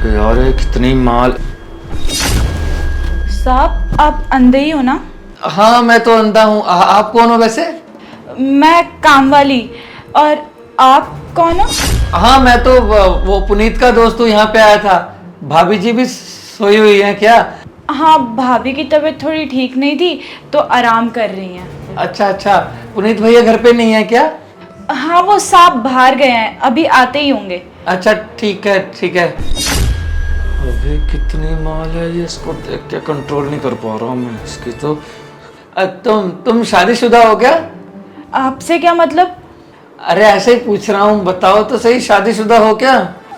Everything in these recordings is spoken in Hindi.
यार ये कितनी माल। साहब आप अंधे ही हो ना? हाँ मैं तो अंधा हूँ। आप कौन हो वैसे? मैं काम वाली। और आप कौन हो? हाँ मैं तो वो पुनीत का दोस्त हूँ, यहाँ पे आया था। भाभी जी भी सोई हुई हैं क्या? हाँ, भाभी की तबीयत थोड़ी ठीक नहीं थी तो आराम कर रही हैं। अच्छा अच्छा, पुनीत भैया घर पे नहीं है क्या? हाँ, वो साहब बाहर गए हैं, अभी आते ही होंगे। अच्छा ठीक है ठीक है। अबे कितनी माल है ये, इसको देख के कंट्रोल नहीं कर पा रहा हूँ मैं इसकी तो। तुम शादीशुदा हो क्या? आपसे क्या मतलब? अरे ऐसे ही पूछ रहा हूँ, बताओ तो सही, शादीशुदा हो क्या?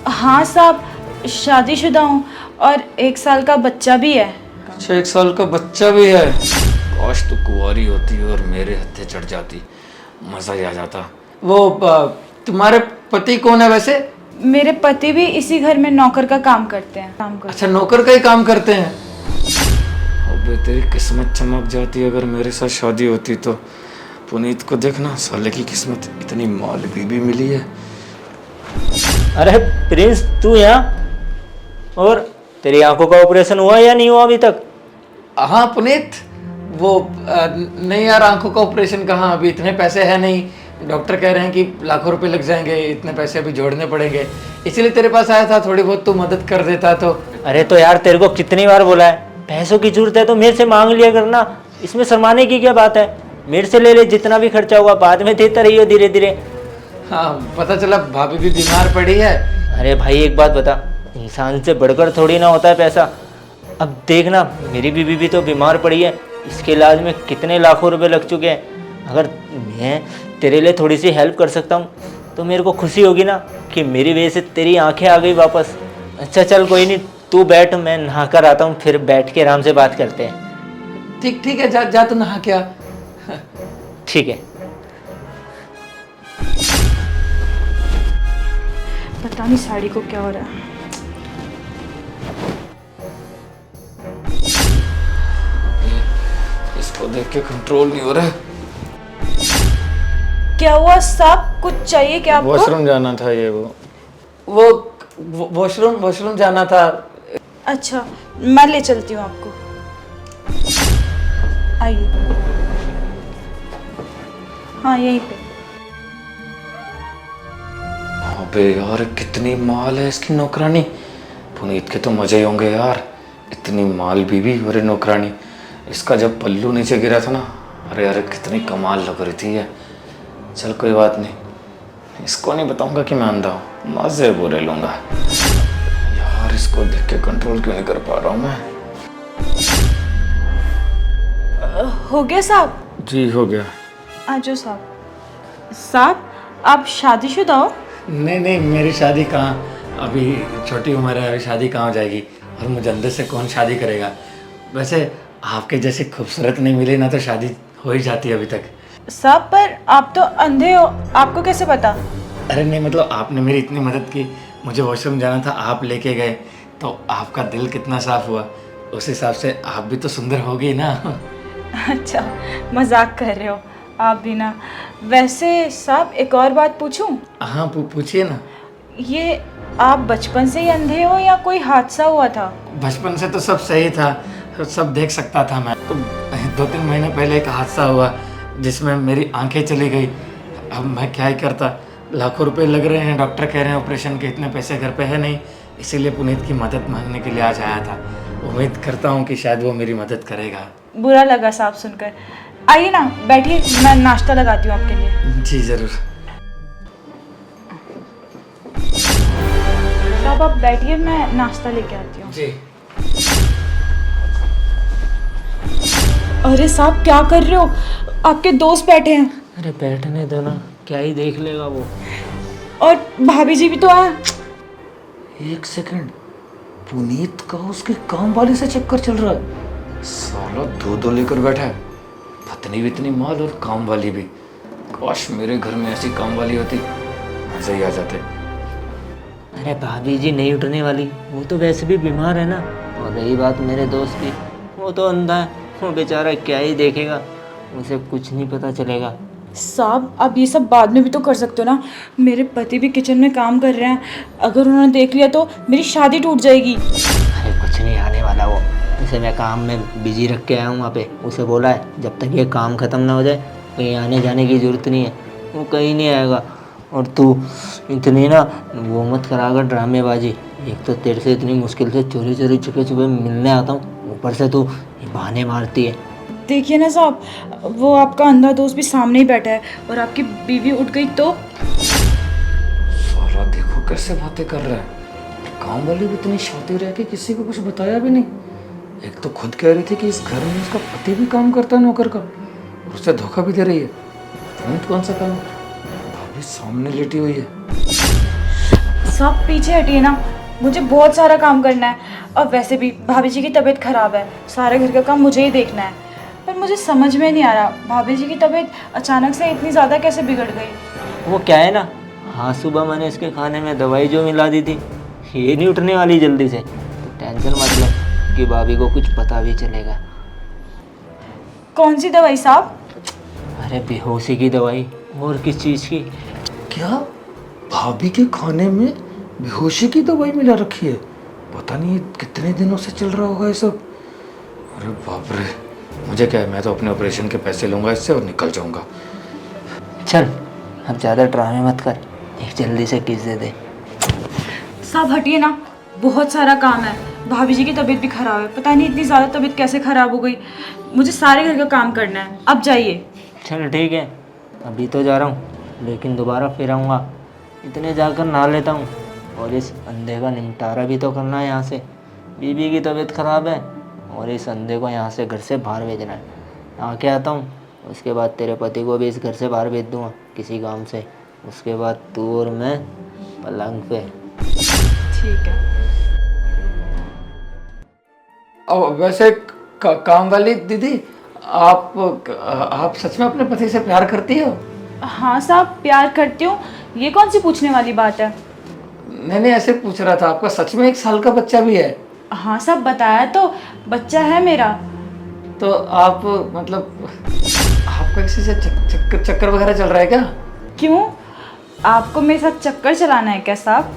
हाँ साहब, शादीशुदा हूँ और 1 साल का बच्चा भी है। अच्छा 1 साल का बच्चा भी है। काश तो कुंवारी होती और मेरे हत्थे चढ़ जाती, मजा ही आ जाता। वो तुम्हारे पति कौन है वैसे? मेरे पति भी इसी घर में नौकर का काम करते हैं। अच्छा नौकर का ही काम करते हैं। अबे तेरी किस्मत चमक जाती अगर मेरे साथ शादी होती तो। पुनीत को देखना, साले की किस्मत, इतनी माल बीबी मिली है। अरे प्रिंस, तू यहाँ? और तेरी आंखों का ऑपरेशन हुआ या नहीं हुआ अभी तक? हाँ पुनीत, वो नहीं यार, आंखों का ऑपरेशन कहाँ, अभी इतने पैसे हैं नहीं। डॉक्टर कह रहे हैं कि लाखों रुपए लग जाएंगे, इतने पैसे अभी जोड़ने पड़ेंगे। इसीलिए तेरे पास आया था, थोड़ी बहुत तू मदद कर देता तो। अरे तो यार तेरे को कितनी बार बोला है, पैसों की जरूरत है तो मेरे से मांग लिया करना, इसमें शर्माने की क्या बात है? मेरे से ले ले, जितना भी खर्चा होगा बाद में देता रहियो धीरे धीरे। हाँ पता चला भाभी भी बीमार पड़ी है। अरे भाई एक बात बता, इंसान से बढ़कर थोड़ी ना होता है पैसा। अब देखना, मेरी बीवी भी तो बीमार पड़ी है, इसके इलाज में कितने लाखों रुपए लग चुके हैं। अगर मैं तेरे लिए थोड़ी सी हेल्प कर सकता हूँ तो मेरे को खुशी होगी ना, कि मेरी वजह से तेरी आंखें आ गई वापस। अच्छा चल कोई नहीं, तू बैठ, मैं नहा कर आता हूँ, फिर बैठ के आराम से बात करते हैं। ठीक ठीक है, जा जा तू नहा के आ। ठीक है। पता नहीं साड़ी को क्या हो रहा है। इसको देख के कंट्रोल नहीं हो रहा है। क्या हुआ साहब, कुछ चाहिए क्या आपको? वॉशरूम जाना था ये वो वॉशरूम जाना था। अच्छा, मैं ले चलती हूँ आपको। आइए। हाँ यहीं पे। अबे यार कितनी माल है इसकी नौकरानी। पुनीत के तो मजे ही होंगे यार, इतनी माल बीवी और नौकरानी। इसका जब पल्लू नीचे गिरा था ना, अरे अरे कितनी कमाल लग रही थी ये। चल कोई बात नहीं, इसको नहीं बताऊंगा कि मैं अंधा हूँ, मजे बुरे लूंगा। यार इसको देख के कंट्रोल क्यों नहीं कर पा रहा हूँ मैं। हो गया साहब? जी हो गया। आ जाओ साहब। साहब आप शादीशुदा हो? नहीं नहीं, मेरी शादी कहाँ, अभी छोटी उम्र है, अभी शादी कहाँ हो जाएगी। और मुझे अंदर से कौन शादी करेगा। वैसे आपके जैसे खूबसूरत नहीं मिली ना तो शादी हो ही जाती अभी तक। साहब पर आप तो अंधे हो, आपको कैसे पता? अरे नहीं मतलब आपने मेरी इतनी मदद की, मुझे वॉशरूम जाना था, आप लेके गए, तो आपका दिल कितना साफ हुआ, उस हिसाब से आप भी तो सुंदर होगी ना। अच्छा, मजाक कर रहे हो आप भी ना। वैसे साहब एक और बात पूछूं? हाँ पूछिए ना। ये आप बचपन से ही अंधे हो या कोई हादसा हुआ था? बचपन से तो सब सही था, सब देख सकता था मैं तो। 2-3 महीने पहले एक हादसा हुआ जिसमें मेरी आंखें चली गई। अब मैं क्या ही करता, लाखों रुपए लग रहे हैं, डॉक्टर कह रहे हैं ऑपरेशन के, इतने पैसे घर पे है नहीं। इसीलिए पुनीत की मदद मांगने के लिए आज आया था। उम्मीद करता हूँ कि शायद वो मेरी मदद करेगा। बुरा लगा साहब सुनकर। आइए ना बैठिए, मैं नाश्ता लगाती हूँ आपके लिए। जी ज़रूर। साहब आप बैठिए, मैं नाश्ता लेके आती हूँ। जी। अरे साहब क्या कर रहे हो, आपके दोस्त बैठे हैं। अरे बैठने दो ना, क्या ही देख लेगा वो। और भाभी जी भी तो आए। एक सेकंड, पुनीत का उसके काम वाले से चक्कर चल रहा है। साला दो लेकर बैठा है, पत्नी भी इतनी माल और काम वाली भी। काश मेरे घर में ऐसी काम वाली होती, मजे ही आ जाते। अरे भाभी जी नहीं उठने वाली, वो तो वैसे भी बीमार है ना। और रही बात मेरे दोस्त की, वो तो अंधा है, वो बेचारा क्या ही देखेगा, उसे कुछ नहीं पता चलेगा। साहब आप ये सब बाद में भी तो कर सकते हो ना। मेरे पति भी किचन में काम कर रहे हैं, अगर उन्होंने देख लिया तो मेरी शादी टूट जाएगी। अरे कुछ नहीं आने वाला वो, उसे मैं काम में बिजी रख के आया हूँ वहाँ पे। उसे बोला है जब तक ये काम ख़त्म ना हो जाए कहीं आने जाने की ज़रूरत नहीं है, वो कहीं नहीं आएगा। और तू इतनी ना वो मत कराकर ड्रामेबाजी। एक तो तेरे से इतनी मुश्किल से चोरी चोरी छुपे छुपे मिलने आता हूँ, ऊपर से तू बहाने मारती है। देखिए ना साहब, वो आपका अंधा दोस्त भी सामने ही बैठा है और आपकी बीवी उठ गई तो। साला देखो कैसे बातें कर रहा है। काम वाली भी इतनी शातिर रह के किसी को कुछ बताया भी नहीं। एक तो खुद कह रही थी कि इस घर में उसका पति भी काम करता है नौकर का, और उसे धोखा भी दे रही है। तुरंत कौन सा काम? भाभी सामने लेटी हुई है। साहब पीछे हटिए ना, मुझे बहुत सारा काम करना है। और वैसे भी भाभी जी की तबीयत खराब है, सारे घर का काम मुझे ही देखना है। पर मुझे समझ में नहीं आ रहा भाभी जी की तबीयत अचानक से इतनी ज़्यादा कैसे बिगड़ गई। वो क्या है ना, हाँ सुबह मैंने इसके खाने में दवाई जो मिला दी थी, ये नहीं उठने वाली जल्दी से। तो टेंशन मत ले कि भाभी को कुछ पता भी चलेगा। कौन सी दवाई साहब? अरे बेहोशी की दवाई, और किस चीज़ की? क्या भाभी के खाने में बेहोशी की दवाई मिला रखी है? पता नहीं कितने दिनों से चल रहा होगा ये सब। अरे बाप रे, मुझे क्या है, मैं तो अपने ऑपरेशन के पैसे लूँगा इससे और निकल जाऊँगा। चल अब ज़्यादा ड्रामे मत कर, एक जल्दी से किस दे दे। साहब हटिए ना, बहुत सारा काम है। भाभी जी की तबीयत भी खराब है, पता नहीं इतनी ज़्यादा तबीयत कैसे ख़राब हो गई। मुझे सारे घर का काम करना है, अब जाइए। चल ठीक है, अभी तो जा रहा हूँ लेकिन दोबारा फिर आऊँगा। इतने जाकर नहा लेता हूँ और इस अंधे का निपटारा भी तो करना है। यहाँ से बीबी की तबीयत ख़राब है और इस अंधे को यहाँ से घर से बाहर भेजना है। आके आता हूँ, उसके बाद तेरे पति को भी इस घर से बाहर भेज दूँगा किसी काम से। उसके बाद तू और मैं पलंग पे। ठीक है। और वैसे काम वाली दीदी, आप सच में अपने पति से प्यार करती हो? हाँ साहब प्यार करती हूँ, ये कौन सी पूछने वाली बात है। मैंने ऐसे पूछ रहा था, आपका सच में 1 साल का बच्चा भी है? हाँ साहब बताया तो, बच्चा है मेरा। तो आप मतलब आपका किसी से चक्कर वगैरह चल रहा है क्या? क्यों, आपको मेरे साथ चक्कर चलाना है क्या साहब?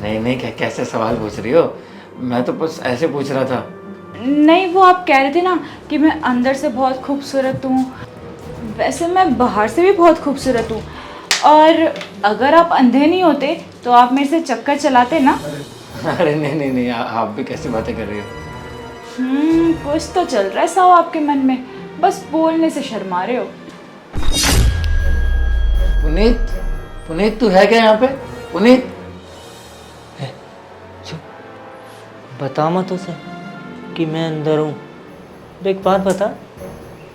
नहीं नहीं, कैसे सवाल पूछ रही हो? मैं तो बस ऐसे पूछ रहा था। नहीं, वो आप कह रहे थे ना कि मैं अंदर से बहुत खूबसूरत हूँ, वैसे मैं बाहर से भी बहुत खूबसूरत हूँ। और अगर आप अंधे नहीं होते तो आप मेरे से चक्कर चलाते ना। अरे नहीं नहीं नहीं, आप भी कैसी बातें कर रही हो? कुछ तो चल रहा है साहब आपके मन में, बस बोलने से शर्मा रहे हो। पुनीत तू है क्या यहाँ पे? पुनीत, बता मत उसे कि मैं अंदर हूँ। एक बात बता,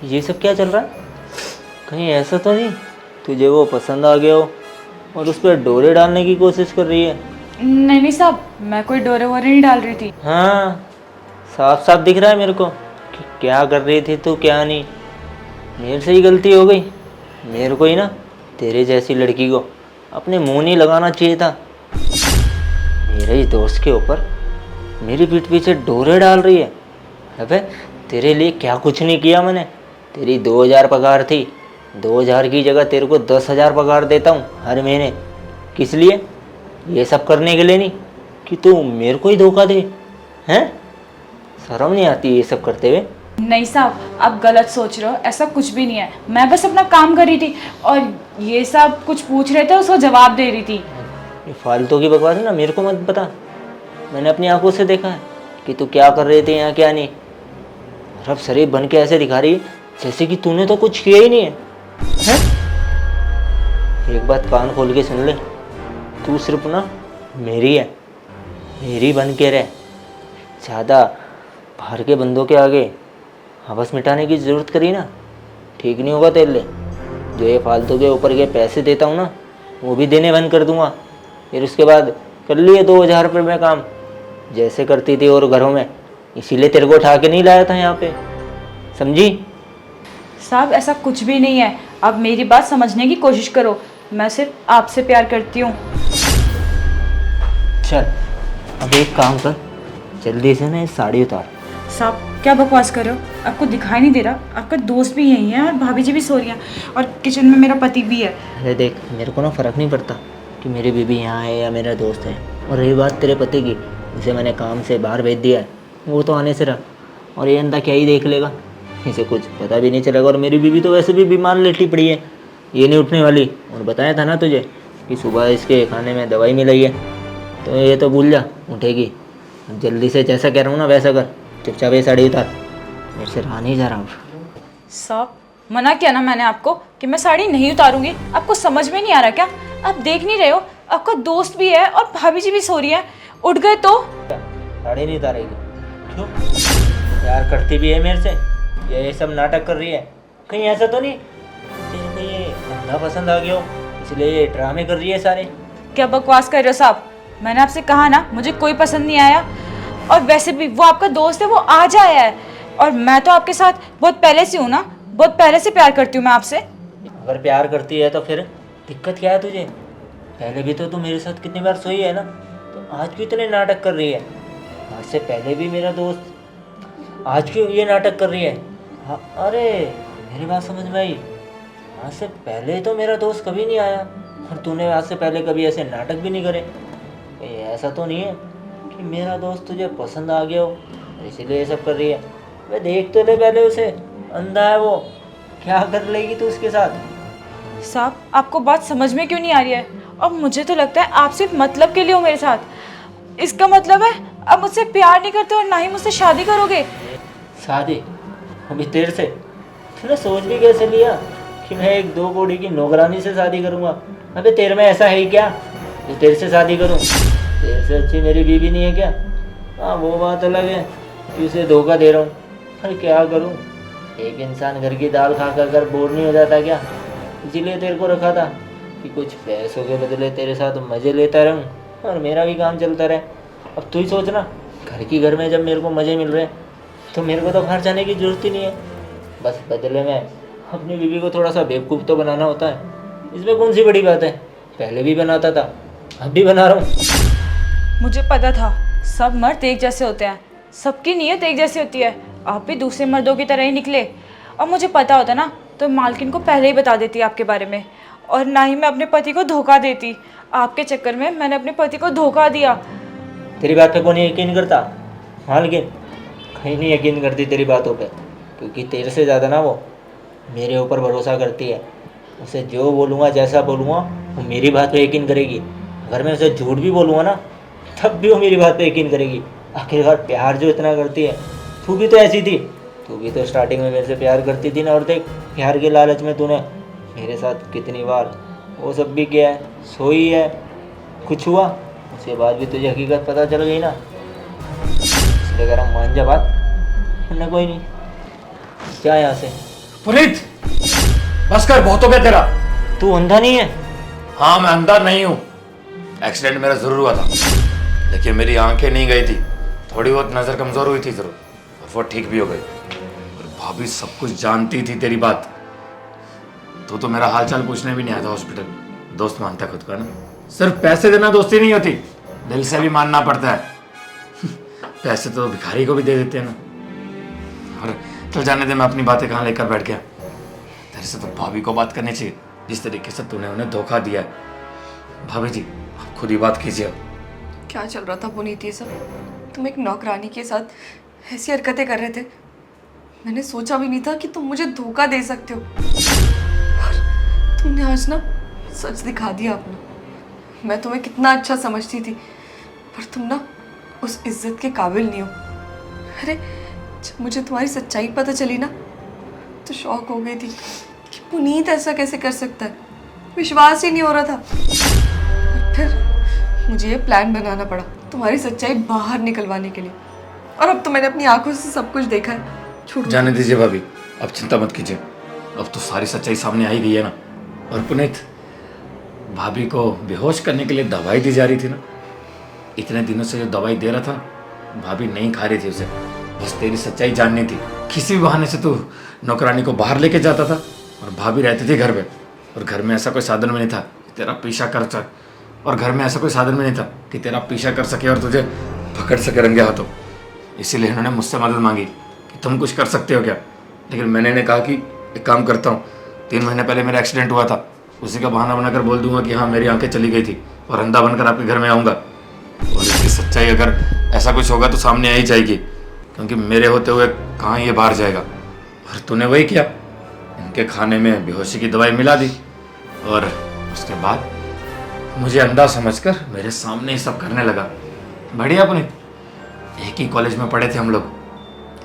ये सब क्या चल रहा है? कहीं ऐसा तो नहीं तुझे वो पसंद आ गया हो और उस पर डोरे डालने की कोशिश कर रही है? नहीं नहीं साहब, मैं कोई डोरे वोरे नहीं डाल रही थी। हाँ साफ साफ दिख रहा है मेरे को कि क्या कर रही थी तू क्या नहीं। मेरे से ही गलती हो गई, मेरे को ही ना तेरे जैसी लड़की को अपने मुंह नहीं लगाना चाहिए था। मेरे ही दोस्त के ऊपर मेरी पीठ पीछे डोरे डाल रही है। अबे तेरे लिए क्या कुछ नहीं किया मैंने। तेरी 2000 पगार थी, 2000 की जगह तेरे को 10,000 पगार देता हूँ हर महीने। किस लिए? ये सब करने के लिए नहीं कि तू मेरे को ही धोखा दे। हैं, शर्म नहीं आती ये सब करते हुए? नहीं साहब, आप गलत सोच रहे हो, ऐसा कुछ भी नहीं है। मैं बस अपना काम कर रही थी और ये सब कुछ पूछ रहे थे, उसको जवाब दे रही थी। ये फालतू की बकवास है ना, मेरे को मत बता। मैंने अपनी आंखों से देखा है कि तू क्या कर रही थी यहाँ क्या नहीं। और अब शरीफ बन के ऐसे दिखा रही है जैसे कि तूने तो कुछ किया ही नहीं है, हैं? एक बात कान खोल के सुन ले, तू सिर्फ ना मेरी है, मेरी बन के रह। ज़्यादा बाहर के बंदों के आगे हवस मिटाने की ज़रूरत करी ना, ठीक नहीं होगा तेरे लिए। जो ये फालतू के ऊपर के पैसे देता हूँ ना, वो भी देने बंद कर दूँगा। फिर उसके बाद कर लिए 2000 रुपये में काम, जैसे करती थी और घरों में। इसीलिए तेरे को उठा के नहीं लाया था यहाँ पे, समझी? साहब ऐसा कुछ भी नहीं है, आप मेरी बात समझने की कोशिश करो। मैं सिर्फ आपसे प्यार करती हूँ। चल अब एक काम कर, जल्दी से ना ये साड़ी उतार। साहब क्या बकवास कर रहे हो? आपको दिखाई नहीं दे रहा? आपका दोस्त भी यही है और भाभी जी भी सो रही हैं और किचन में मेरा पति भी है। अरे देख, मेरे को ना फ़र्क नहीं पड़ता कि मेरी बीबी यहाँ है या मेरा दोस्त है। और रही बात तेरे पति की, उसे मैंने काम से बाहर भेज दिया है, वो तो आने से रहा। और ये अंधा क्या ही देख लेगा, इसे कुछ पता भी नहीं चलेगा। और मेरी बीबी तो वैसे भी बीमार लेटी पड़ी है, ये नहीं उठने वाली। और बताया था ना तुझे कि सुबह इसके खाने में दवाई मिलाई है, तो ये तो भूल जा, उठेगी। जल्दी से जैसा कह रहा हूँ ना वैसा कर, चुपचाप ये साड़ी उतार, मेरे से रहा नहीं जा रहा हूँ। साहब मना किया ना मैंने आपको कि मैं साड़ी नहीं उतारूंगी। आपको समझ में नहीं आ रहा क्या? आप देख नहीं रहे हो? आपका दोस्त भी है और भाभी जी भी सो रही है। उठ गए तो साड़ी नहीं उतारेगी? क्यों? प्यार करती भी है मेरे से, ये सब नाटक कर रही है? कहीं ऐसा तो नहीं तेरे को ये अंधा पसंद आ गया हो, इसलिए ये ड्रामे कर रही है सारे? क्या बकवास कर रहे हो साहब? मैंने आपसे कहा ना मुझे कोई पसंद नहीं आया। और वैसे भी वो आपका दोस्त है, वो आज आया है। और मैं तो आपके साथ बहुत पहले से हूँ ना, बहुत पहले से प्यार करती हूँ मैं आपसे। अगर प्यार करती है तो फिर दिक्कत क्या है तुझे? पहले भी तो तू मेरे साथ कितनी बार सोई है ना, तो आज क्यों इतने नाटक कर रही है? आज से पहले भी मेरा दोस्त, आज क्यों ये नाटक कर रही है? हाँ, अरे मेरी बात समझ में आई। आज से पहले तो मेरा दोस्त कभी नहीं आया और तूने आज से पहले कभी ऐसे नाटक भी नहीं करे। ये ऐसा तो नहीं है कि मेरा दोस्त तुझे पसंद आ गया हो इसीलिए ये सब कर रही है? मैं देख तो ले पहले उसे, अंधा है वो, क्या कर लेगी तू उसके साथ? साहब आपको बात समझ में क्यों नहीं आ रही है? और मुझे तो लगता है आप सिर्फ मतलब के लिए हो मेरे साथ। इसका मतलब है आप मुझसे प्यार नहीं करते और ना ही मुझसे शादी करोगे। शादी अभी तेरे से? तूने सोच भी कैसे लिया कि मैं एक 2 कौड़ी की नौकरानी से शादी करूंगा? अबे तेरे में ऐसा है ही क्या जो तेरे से शादी करूं? तेरे से अच्छी मेरी बीवी नहीं है क्या? हाँ वो बात अलग है कि उसे धोखा दे रहा हूँ, पर क्या करूँ? एक इंसान घर की दाल खा कर बोर नहीं हो जाता क्या? इसीलिए तेरे को रखा था कि कुछ पैसों के बदले तेरे साथ मज़े लेता रहूँ और मेरा भी काम चलता रहे। अब तू ही सोच ना, घर में जब मेरे को मज़े मिल रहे हैं तो मेरे को तो बाहर जाने की ज़रूरत ही नहीं है। बस बदले में अपनी बीवी को थोड़ा सा बेवकूफ़ तो बनाना होता है, इसमें कौन सी बड़ी बात है? पहले भी बनाता था, अब भी बना रहा हूँ। मुझे पता था सब मर्द एक जैसे होते हैं, सबकी नीयत एक जैसी होती है। आप भी दूसरे मर्दों की तरह ही निकले। और मुझे पता होता ना तो मालकिन को पहले ही बता देती आपके बारे में, और ना ही मैं अपने पति को धोखा देती। आपके चक्कर में मैंने अपने पति को धोखा दिया। तेरी बात पे कौन यकीन करता? मालकिन कहीं नहीं यकीन करती तेरी बातों पे, क्योंकि तेरे से ज़्यादा ना वो मेरे ऊपर भरोसा करती है। उसे जो बोलूँगा, जैसा बोलूँगा, वो मेरी बात पे यकीन करेगी। अगर मैं उसे झूठ भी बोलूँगा ना तब भी वो मेरी बात पे यकीन करेगी। आखिरकार प्यार जो इतना करती है, तू भी तो ऐसी थी। तू भी तो स्टार्टिंग में मेरे से प्यार करती थी ना, और देख प्यार के लालच में तूने मेरे साथ कितनी बार वो सब भी किया है, सोई है, कुछ हुआ उसके बाद भी तुझे हकीकत पता चल गई ना, इसलिए अगर हम मान जा बात, वरना कोई नहीं, क्या यहाँ से। पुनीत बस कर, बहुत हो गया तेरा। तू अंधा नहीं है? हाँ मैं अंधा नहीं हूँ, एक्सीडेंट मेरा जरूर हुआ था, लेकिन मेरी आंखें नहीं गई थी, थोड़ी बहुत नज़र कमज़ोर हुई थी जरूर, और वो ठीक भी हो गई। और भाभी सब कुछ जानती थी तेरी बात। तो मेरा हालचाल पूछने भी नहीं आया था हॉस्पिटल। दोस्त मानता है खुद का ना, सिर्फ पैसे देना दोस्ती नहीं होती, दिल से भी मानना पड़ता है। पैसे तो भिखारी को भी दे देते हैं ना। और चल जाने दे, मैं अपनी बातें कहाँ लेकर बैठ गया। तेरे से तो भाभी को बात करनी चाहिए, जिस तरीके से तूने उन्हें धोखा दिया है। भाभी जी आप खुद ही बात कीजिए। क्या चल रहा था पुनीत ये सब? तुम एक नौकरानी के साथ ऐसी हरकतें कर रहे थे, मैंने सोचा भी नहीं था कि तुम मुझे धोखा दे सकते हो। और तुमने आज ना सच दिखा दिया अपना। मैं तुम्हें कितना अच्छा समझती थी, पर तुम ना उस इज्जत के काबिल नहीं हो। अरे जब मुझे तुम्हारी सच्चाई पता चली ना तो शौक हो गई थी कि पुनीत ऐसा कैसे कर सकता है, विश्वास ही नहीं हो रहा था। और फिर मुझे ये प्लान बनाना पड़ा तुम्हारी सच्चाई बाहर निकलवाने के लिए, और अब तो मैंने अपनी आंखों से सब कुछ देखा है। छोड़ो, जाने दीजिए भाभी, अब चिंता मत कीजिए, अब तो सारी सच्चाई सामने आ ही गई है ना। और पुनीत भाभी को बेहोश करने के लिए दवाई दी जा रही थी ना, इतने दिनों से जो दवाई दे रहा था भाभी नहीं खा रही थी उसे, बस तेरी सच्चाई जाननी थी। किसी भी बहाने से तू नौकरानी को बाहर लेके जाता था और भाभी रहती थी घर में, और घर में ऐसा कोई साधन भी नहीं था कि तेरा पीछा कर सके, और घर में ऐसा कोई साधन भी नहीं था कि तेरा पीछा कर सके और तुझे पकड़ सके रंगे हाथों। इसीलिए इन्होंने मुझसे मदद मांगी कि तुम कुछ कर सकते हो क्या। लेकिन मैंने इन्हें कहा कि एक काम करता हूँ, 3 महीने पहले मेरा एक्सीडेंट हुआ था, उसी का बहाना बनाकर बोल दूंगा कि हाँ मेरी आंखें चली गई थी और अंधा बनकर आपके घर में आऊँगा। और इसकी सच्चाई अगर ऐसा कुछ होगा तो सामने आ ही जाएगी, क्योंकि मेरे होते हुए कहाँ ये बाहर जाएगा। और तूने वही किया, इनके खाने में बेहोशी की दवाई मिला दी और उसके बाद मुझे अंधा समझकर मेरे सामने ही सब करने लगा। बढ़िया पुनीत, एक ही कॉलेज में पढ़े थे हम लोग,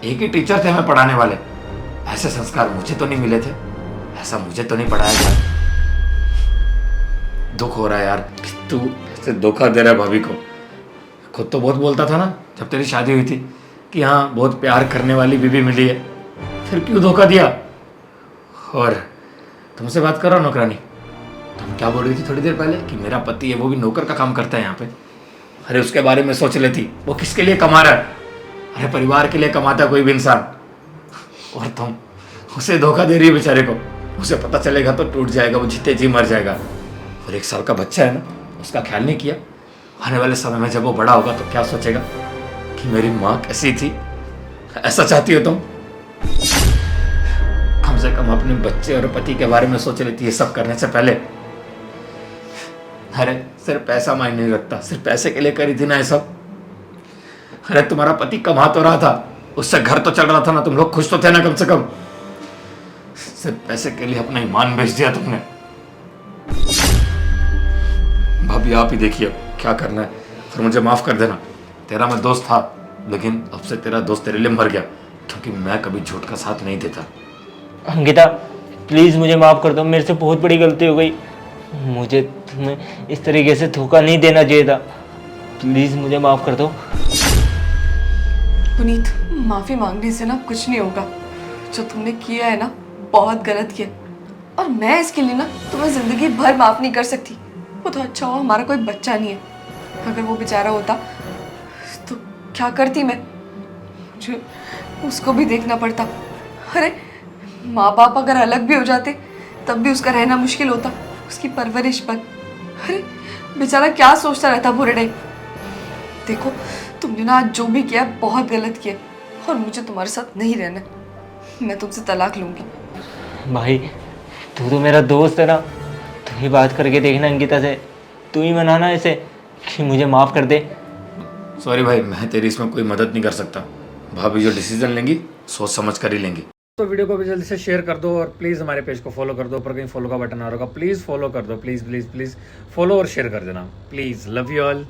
एक ही टीचर थे हमें पढ़ाने वाले, ऐसे संस्कार मुझे तो नहीं मिले थे, ऐसा मुझे तो नहीं पढ़ाया गया। दुख हो रहा है यार कि तू ऐसे धोखा दे रहा है भाभी को। खुद तो बहुत बोलता था ना जब तेरी शादी हुई थी कि हाँ बहुत प्यार करने वाली बीवी मिली है, फिर क्यों धोखा दिया। और तुमसे बात कर रहा हूँ नौकरानी, तुम क्या बोल रही थी थोड़ी देर पहले कि मेरा पति है वो भी नौकर का काम करता है यहाँ पे। अरे उसके बारे में सोच लेती, वो किसके लिए कमा रहा है। अरे परिवार के लिए कमाता है कोई भी इंसान, और तुम उसे धोखा दे रही है बेचारे को। उसे पता चलेगा तो टूट जाएगा, वो जीते जी मर जाएगा। और 1 साल का बच्चा है ना, उसका ख्याल नहीं किया। आने वाले समय में जब वो बड़ा होगा तो क्या सोचेगा कि मेरी माँ कैसी थी। ऐसा चाहती हो तुम? कम से कम अपने बच्चे और पति के बारे में सोच लेती है सब करने से पहले। अरे सिर्फ पैसा मायने नहीं रखता, सिर्फ पैसे के लिए करी थी ना ये सब। अरे तुम्हारा पति कमा तो रहा था, उससे घर तो चल रहा था ना, तुम लोग खुश तो थे ना कम से कम। सिर्फ पैसे के लिए अपना ईमान बेच दिया तुमने। भाभी आप ही देखिए क्या करना है, फिर मुझे माफ कर देना। तेरा मैं दोस्त था, लेकिन अब से तेरा दोस्त तेरे लिए मर गया, क्योंकि मैं कभी झूठ का साथ नहीं देता। अंकिता प्लीज़ मुझे माफ़ कर दो, मेरे से बहुत बड़ी गलती हो गई। मुझे तुम्हें इस तरीके से धोखा नहीं देना चाहिए था, प्लीज़ मुझे माफ़ कर दो। पुनीत, माफ़ी मांगने से ना कुछ नहीं होगा। जो तुमने किया है ना बहुत गलत किया, और मैं इसके लिए ना तुम्हें ज़िंदगी भर माफ़ नहीं कर सकती। वो तो अच्छा हो हमारा कोई बच्चा नहीं है, अगर वो बेचारा होता तो क्या करती मैं, मुझे उसको भी देखना पड़ता। अरे माँ बाप अगर अलग भी हो जाते तब भी उसका रहना मुश्किल होता, उसकी परवरिश पर। अरे बेचारा क्या सोचता रहता पूरे टाइम। देखो तुमने ना आज जो भी किया बहुत गलत किया, और मुझे तुम्हारे साथ नहीं रहना। मैं तुमसे तलाक लूँगी। भाई तू तो मेरा दोस्त है ना, तू ही बात करके देखना अंकिता से, तू ही मनाना इसे कि मुझे माफ़ कर दे। सॉरी भाई, मैं तेरी इसमें कोई मदद नहीं कर सकता। भाभी जो डिसीजन लेंगी सोच समझ कर ही लेंगी। तो वीडियो को भी जल्दी से शेयर कर दो, और प्लीज़ हमारे पेज को फॉलो कर दो। ऊपर कहीं फॉलो का बटन आ रहा होगा, प्लीज़ फॉलो कर दो, प्लीज़ प्लीज़ प्लीज़ फॉलो और शेयर कर देना प्लीज़। Love you all.